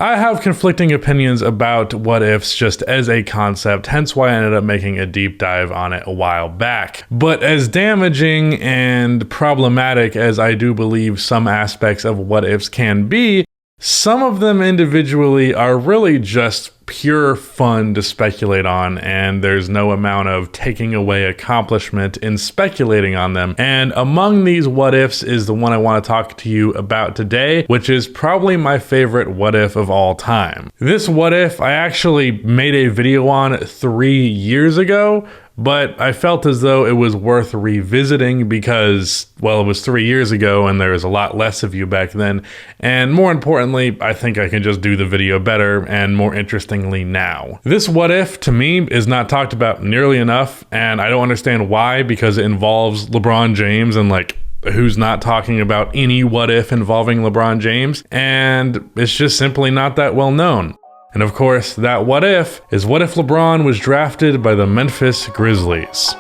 I have conflicting opinions about what ifs just as a concept, hence why I ended up making a deep dive on it a while back. But as damaging and problematic as I do believe some aspects of what ifs can be, some of them individually are really just pure fun to speculate on, and there's no amount of taking away accomplishment in speculating on them. And among these what ifs is the one I want to talk to you about today, which is probably my favorite what if of all time. This what if I actually made a video on 3 years ago, but I felt as though it was worth revisiting because, well, it was 3 years ago and there was a lot less of you back then. And more importantly, I think I can just do the video better and more interestingly now. This what if, to me, is not talked about nearly enough, and I don't understand why, because it involves LeBron James, and like, who's not talking about any what if involving LeBron James? And it's just simply not that well known. And of course, that what if is what if LeBron was drafted by the Memphis Grizzlies.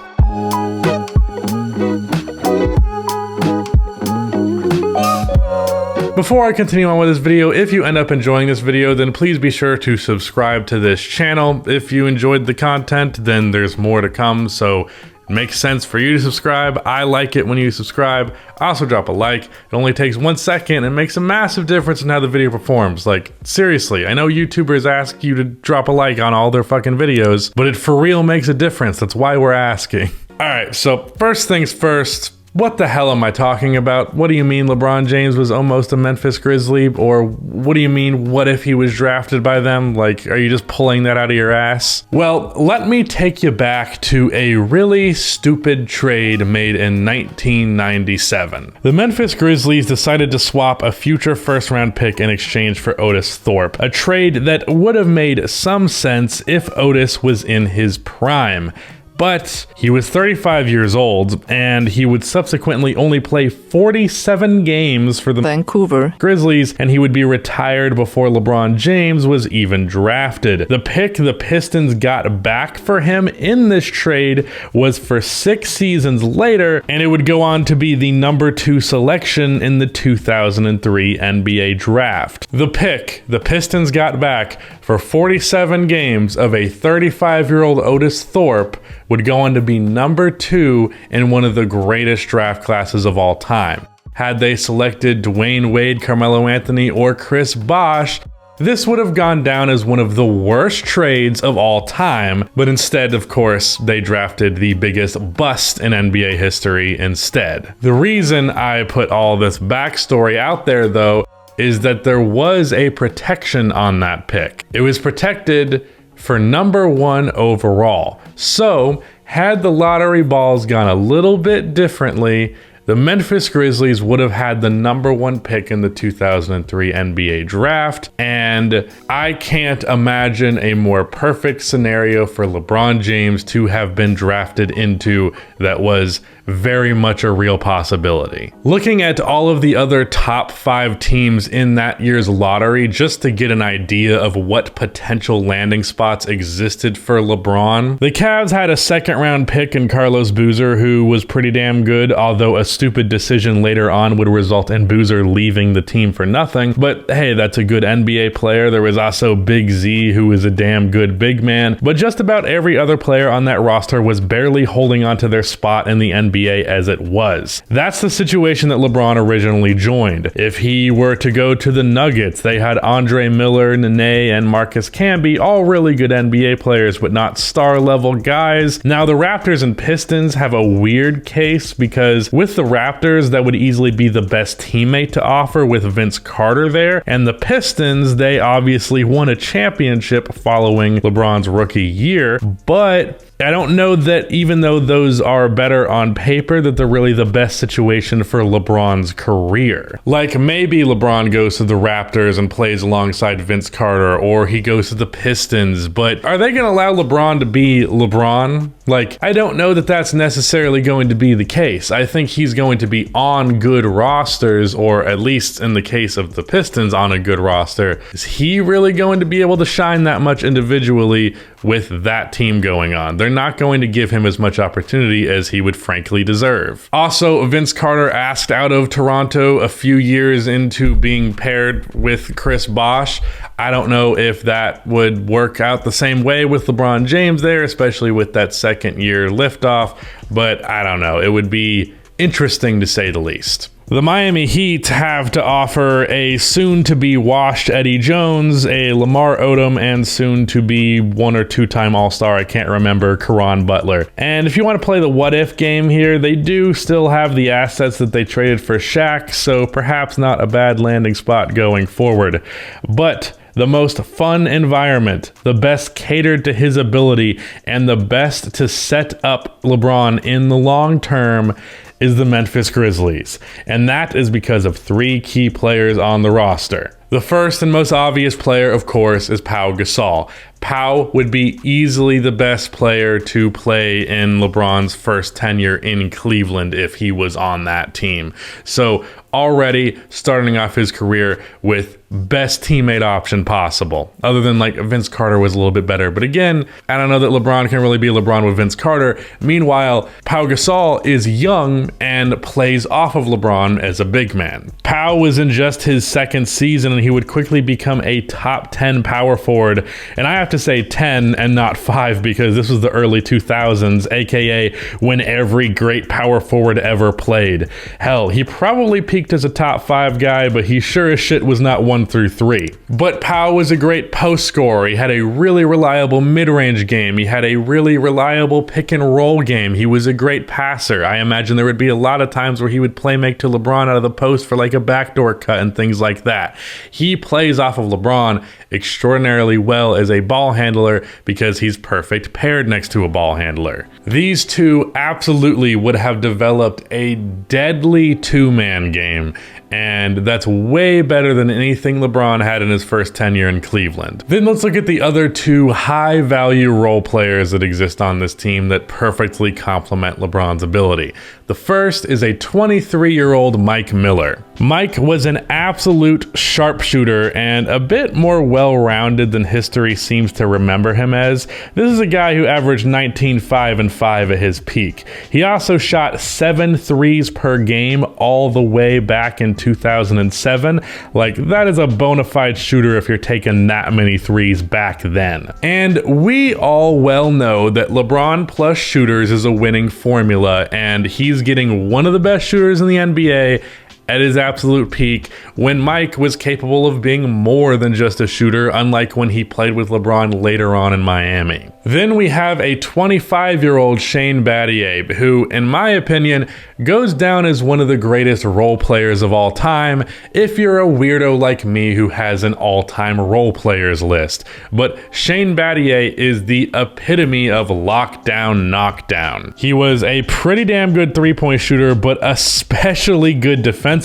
Before I continue on with this video, if you end up enjoying this video, then please be sure to subscribe to this channel. If you enjoyed the content, then there's more to come, so it makes sense for you to subscribe. I like it when you subscribe. Also drop a like. It only takes 1 second and makes a massive difference in how the video performs. Like, seriously, I know YouTubers ask you to drop a like on all their fucking videos, but it for real makes a difference. That's why we're asking. All right, so first things first. What the hell am I talking about? What do you mean LeBron James was almost a Memphis Grizzly? Or what do you mean, what if he was drafted by them? Like, are you just pulling that out of your ass? Well, let me take you back to a really stupid trade made in 1997. The Memphis Grizzlies decided to swap a future first-round pick in exchange for Otis Thorpe, a trade that would have made some sense if Otis was in his prime. But he was 35 years old, and he would subsequently only play 47 games for the Vancouver Grizzlies, and he would be retired before LeBron James was even drafted. The pick the Pistons got back for him in this trade was for 6 seasons later, and it would go on to be the number 2 selection in the 2003 NBA draft. The pick the Pistons got back for 47 games of a 35-year-old Otis Thorpe would go on to be number 2 in one of the greatest draft classes of all time. Had they selected Dwayne Wade, Carmelo Anthony, or Chris Bosh, this would have gone down as one of the worst trades of all time, but instead, of course, they drafted the biggest bust in NBA history instead. The reason I put all this backstory out there, though, is that there was a protection on that pick. It was protected for number 1 overall. So, had the lottery balls gone a little bit differently, the Memphis Grizzlies would have had the number 1 pick in the 2003 NBA draft, and I can't imagine a more perfect scenario for LeBron James to have been drafted into that was very much a real possibility. Looking at all of the other top 5 teams in that year's lottery, just to get an idea of what potential landing spots existed for LeBron, the Cavs had a 2nd-round pick in Carlos Boozer, who was pretty damn good, although a stupid decision later on would result in Boozer leaving the team for nothing. But hey, that's a good NBA player. There was also Big Z, who was a damn good big man, but just about every other player on that roster was barely holding on to their spot in the NBA as it was. That's the situation that LeBron originally joined. If he were to go to the Nuggets, they had Andre Miller, Nene, and Marcus Camby, all really good NBA players, but not star-level guys. Now, the Raptors and Pistons have a weird case because with the Raptors, that would easily be the best teammate to offer with Vince Carter there, and the Pistons, they obviously won a championship following LeBron's rookie year, but I don't know that even though those are better on paper, that they're really the best situation for LeBron's career. Like, maybe LeBron goes to the Raptors and plays alongside Vince Carter, or he goes to the Pistons, but are they going to allow LeBron to be LeBron? Like, I don't know that that's necessarily going to be the case. I think he's going to be on good rosters, or at least in the case of the Pistons, on a good roster. Is he really going to be able to shine that much individually with that team going on? They're they're not going to give him as much opportunity as he would frankly deserve. Also, Vince Carter asked out of Toronto a few years into being paired with Chris Bosh. I don't know if that would work out the same way with LeBron James there, especially with that second year liftoff, but I don't know. It would be interesting to say the least. The Miami Heat have to offer a soon-to-be washed Eddie Jones, a Lamar Odom, and soon-to-be one or two-time All-Star, I can't remember, Caron Butler. And if you want to play the what-if game here, they do still have the assets that they traded for Shaq, so perhaps not a bad landing spot going forward. But the most fun environment, the best catered to his ability, and the best to set up LeBron in the long term is the Memphis Grizzlies. And that is because of three key players on the roster. The first and most obvious player, of course, is Pau Gasol. Pau would be easily the best player to play in LeBron's first tenure in Cleveland if he was on that team. So already starting off his career with best teammate option possible, other than like Vince Carter was a little bit better. But again, I don't know that LeBron can really be LeBron with Vince Carter. Meanwhile, Pau Gasol is young and plays off of LeBron as a big man. Pau was in just his second season and he would quickly become a top 10 power forward. And I have to say 10 and not 5 because this was the early 2000s, aka when every great power forward ever played. Hell, he probably peaked as a top 5 guy, but he sure as shit was not 1 through 3. But Pau was a great post scorer. He had a really reliable mid-range game. He had a really reliable pick and roll game. He was a great passer. I imagine there would be a lot of times where he would play make to LeBron out of the post for like a backdoor cut and things like that. He plays off of LeBron extraordinarily well as a ball handler because he's perfect paired next to a ball handler. These two absolutely would have developed a deadly two-man game, and that's way better than anything LeBron had in his first tenure in Cleveland. Then let's look at the other two high-value role players that exist on this team that perfectly complement LeBron's ability. The first is a 23-year-old Mike Miller. Mike was an absolute sharpshooter and a bit more well-rounded than history seems to remember him as. This is a guy who averaged 19, 5, and 5 at his peak. He also shot 7 threes per game all the way back in 2007. Like, that is a bona fide shooter if you're taking that many threes back then. And we all well know that LeBron plus shooters is a winning formula, and he's getting one of the best shooters in the NBA at his absolute peak when Mike was capable of being more than just a shooter, unlike when he played with LeBron later on in Miami. Then we have a 25-year-old Shane Battier, who, in my opinion, goes down as one of the greatest role players of all time if you're a weirdo like me who has an all-time role players list. But Shane Battier is the epitome of lockdown knockdown. He was a pretty damn good three-point shooter, but especially good defensively.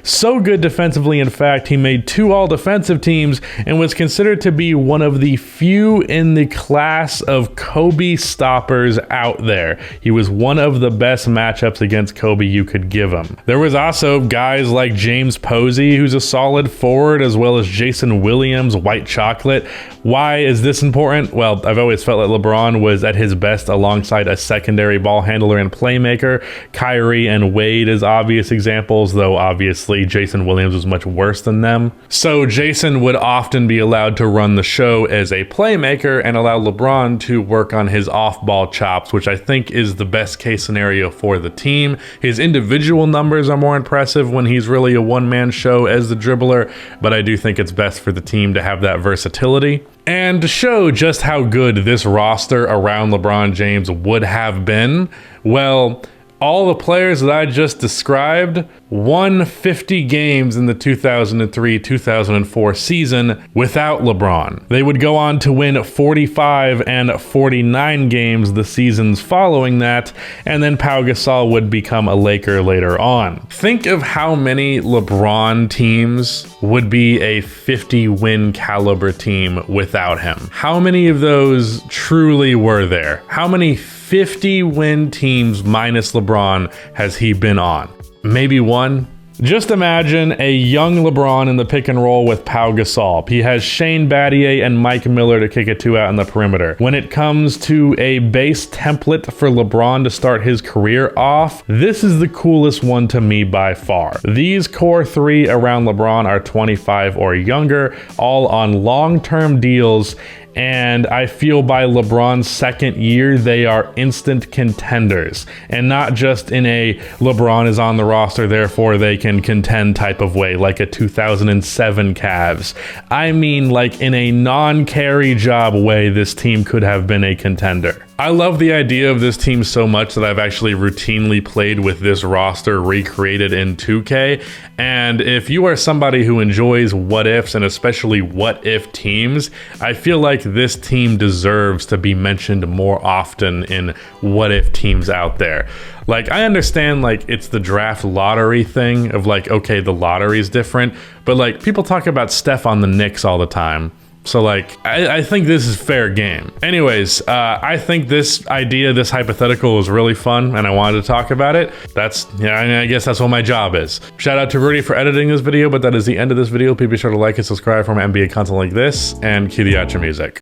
So good defensively, in fact, he made 2 all-defensive teams and was considered to be one of the few in the class of Kobe stoppers out there. He was one of the best matchups against Kobe you could give him. There was also guys like James Posey, who's a solid forward, as well as Jason Williams, white chocolate. Why is this important? Well, I've always felt that LeBron was at his best alongside a secondary ball handler and playmaker. Kyrie and Wade as obvious examples, though obviously Jason Williams was much worse than them. So Jason would often be allowed to run the show as a playmaker and allow LeBron to work on his off-ball chops, which I think is the best case scenario for the team. His individual numbers are more impressive when he's really a one-man show as the dribbler, but I do think it's best for the team to have that versatility. And to show just how good this roster around LeBron James would have been, well, all the players that I just described won 50 games in the 2003-2004 season without LeBron. They would go on to win 45 and 49 games the seasons following that, and then Pau Gasol would become a Laker later on. Think of how many LeBron teams would be a 50-win caliber team without him. How many of those truly were there? How many 50-win teams minus LeBron has he been on? Maybe one? Just imagine a young LeBron in the pick and roll with Pau Gasol. He has Shane Battier and Mike Miller to kick it to out in the perimeter. When it comes to a base template for LeBron to start his career off, this is the coolest one to me by far. These core three around LeBron are 25 or younger, all on long-term deals, and I feel by LeBron's second year, they are instant contenders. And not just in a LeBron is on the roster, therefore they can contend type of way, like a 2007 Cavs. I mean, like in a non-carry job way, this team could have been a contender. I love the idea of this team so much that I've actually routinely played with this roster recreated in 2K. And if you are somebody who enjoys what ifs and especially what if teams, I feel like this team deserves to be mentioned more often in what if teams out there. Like, I understand, like, it's the draft lottery thing of like, okay, the lottery is different, but like people talk about Steph on the Knicks all the time. So like, I think this is fair game. Anyways, I think this idea, this hypothetical was really fun and I wanted to talk about it. That's, yeah, I guess that's what my job is. Shout out to Rudy for editing this video, but that is the end of this video. Please be sure to like and subscribe for more NBA content like this and cue the outro music.